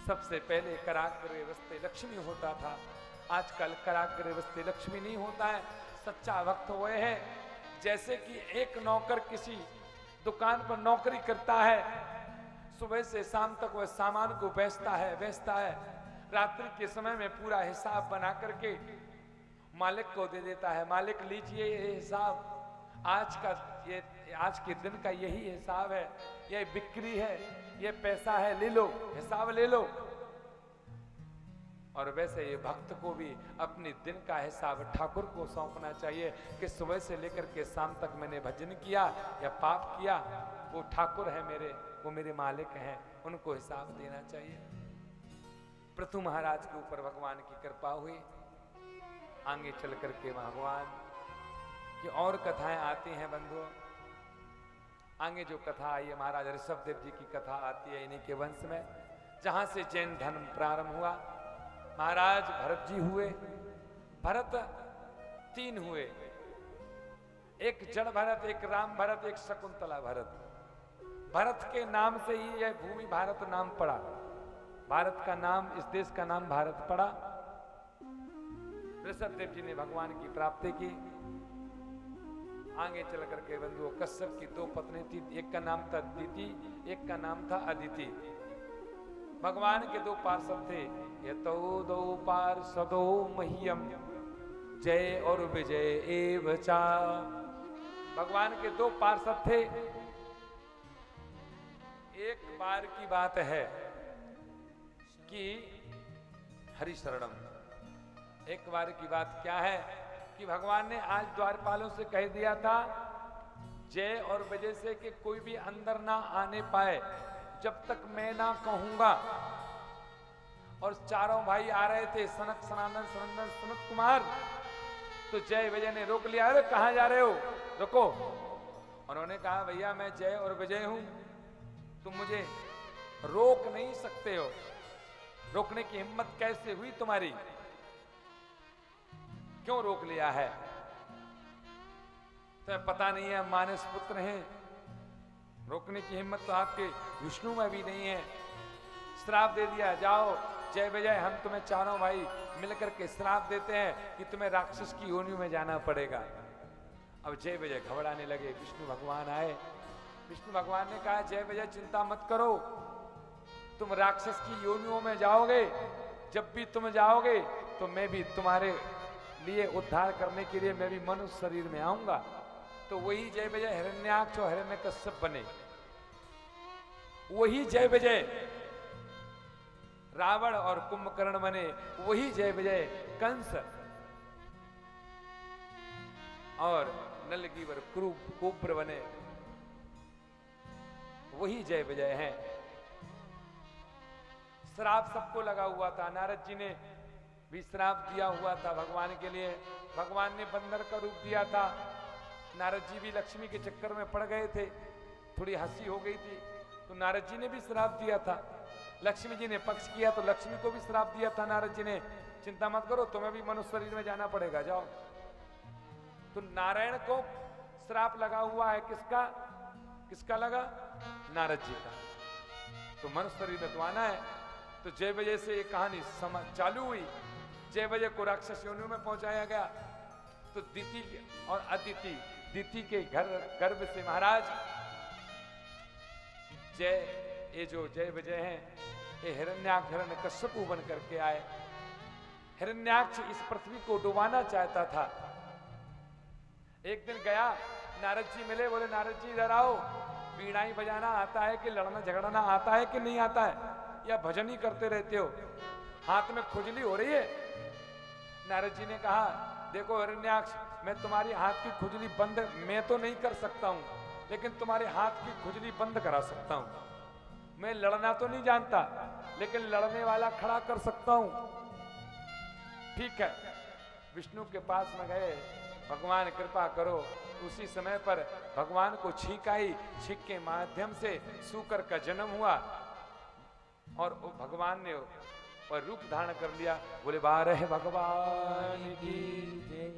सबसे पहले कराग्रे वस्ते लक्ष्मी होता था, आजकल कराग्रे वस्ते लक्ष्मी नहीं होता है। सच्चा भक्त हुए हैं जैसे कि एक नौकर किसी दुकान पर नौकरी करता है, सुबह से शाम तक वह सामान को बेचता है, रात्रि के समय में पूरा हिसाब बना करके मालिक को दे देता है। मालिक लीजिए ये हिसाब, आज के दिन का यही हिसाब है, ये बिक्री है, ये पैसा है, ले लो, हिसाब ले लो। और वैसे ये भक्त को भी अपने दिन का हिसाब ठाकुर को सौंपना चाहिए कि सुबह से लेकर के शाम तक मैंने भजन किया या पाप किया, वो ठाकुर है मेरे, वो मेरे मालिक हैं, उनको हिसाब देना चाहिए। पृथु महाराज के ऊपर भगवान की कृपा हुई। आगे चल करके भगवान की और कथाएं आती हैं बंधुओं। आगे जो कथा आई है महाराज ऋषभदेव जी की कथा आती है इन्हीं के वंश में, जहां से जैन धर्म प्रारंभ हुआ। महाराज भरत जी हुए, भरत तीन हुए, एक जड़ भरत, एक राम भरत, एक शकुंतला भरत। भरत के नाम से ही यह भूमि भारत नाम पड़ा, भारत का नाम, इस देश का नाम भारत पड़ा। ऋषभदेव जी ने भगवान की प्राप्ति की। आगे चल करके बंधुओं कश्यप की दो पत्नी थी, एक का नाम था दिति, एक का नाम था अदिति। भगवान के दो पार्षद थे, यतो दो पार्षदो मह्यम जय और विजय एव चा। भगवान के दो पार्षद थे। एक बार की बात है कि हरिशरणम, एक बार की बात क्या है कि भगवान ने आज द्वारपालों से कह दिया था जय और विजय से कि कोई भी अंदर ना आने पाए जब तक मैं ना कहूंगा। और चारों भाई आ रहे थे, सनक सनातन सनंदन सनत कुमार, तो जय विजय ने रोक लिया, अरे कहां जा रहे हो, रुको। उन्होंने कहा भैया मैं जय और विजय हूं, तुम मुझे रोक नहीं सकते हो, रोकने की हिम्मत कैसे हुई तुम्हारी, क्यों रोक लिया है, तुम्हें पता नहीं है मानस पुत्र हैं, रोकने की हिम्मत तो आपके विष्णु में भी नहीं है। श्राप दे दिया, जाओ जय विजय हम तुम्हें चारों भाई मिलकर के श्राप देते हैं कि तुम्हें राक्षस की योनि में जाना पड़ेगा। अब जय विजय घबराने लगे। विष्णु भगवान आए, विष्णु भगवान ने कहा जय विजय चिंता मत करो, तुम राक्षस की योनियों में जाओगे, जब भी तुम जाओगे तो मैं भी तुम्हारे लिए उद्धार करने के लिए मैं भी मनुष्य शरीर में आऊंगा। तो वही जय विजय हिरण्याक्ष और हिरण्यकश्यप बने, वही जय विजय रावण और कुंभकर्ण बने, वही जय विजय कंस और नलगीवर कुब्र बने, वही जय विजय हैं। श्राप सबको लगा हुआ था, नारद जी ने भी श्राप दिया हुआ था भगवान के लिए, भगवान ने बंदर का रूप दिया था। नारद जी भी लक्ष्मी के चक्कर में पड़ गए थे, थोड़ी हंसी हो गई थी तो नारद जी ने भी श्राप दिया था। लक्ष्मी जी ने पक्ष किया तो लक्ष्मी को भी श्राप दिया था नारद जी ने, चिंता मत करो तुम्हें भी मनुष्य शरीर में जाना पड़ेगा, जाओ। तो नारायण को श्राप लगा हुआ है, किसका किसका लगा, नारद जी का। तो मनुष्य शरीर में तो आना है। तो जय विजय से एक कहानी चालू हुई, जय विजय को राक्षस योनि में पहुंचाया गया। तो दिति और अदिति, दिति के गर्भ से महाराज ये जो जय विजय हैं ये हिरण्याक्ष हिरण्यकश्यप बन करके आए। हिरण्याक्ष इस पृथ्वी को डुबाना चाहता था। एक दिन गया, नारद जी मिले, बोले नारद जी इधर आओ, वीणा ही बजाना आता है कि लड़ना झगड़ना आता है कि नहीं आता है, या भजन ही करते रहते हो, हाथ में खुजली हो रही है। नारद जी ने कहा देखो हिरण्याक्ष, मैं तुम्हारी हाथ की खुजली बंद मैं तो नहीं कर सकता हूं, लेकिन तुम्हारे हाथ की खुजली बंद करा सकता हूं। मैं लड़ना तो नहीं जानता, लेकिन लड़ने वाला खड़ा कर सकता हूं। ठीक है, विष्णु के पास में गए, भगवान कृपा करो। उसी समय पर भगवान को छींक आई, छींक के माध्यम से सूकर का जन्म हुआ और भगवान ने और रूप धारण कर लिया। बोले बारह भगवान की जय।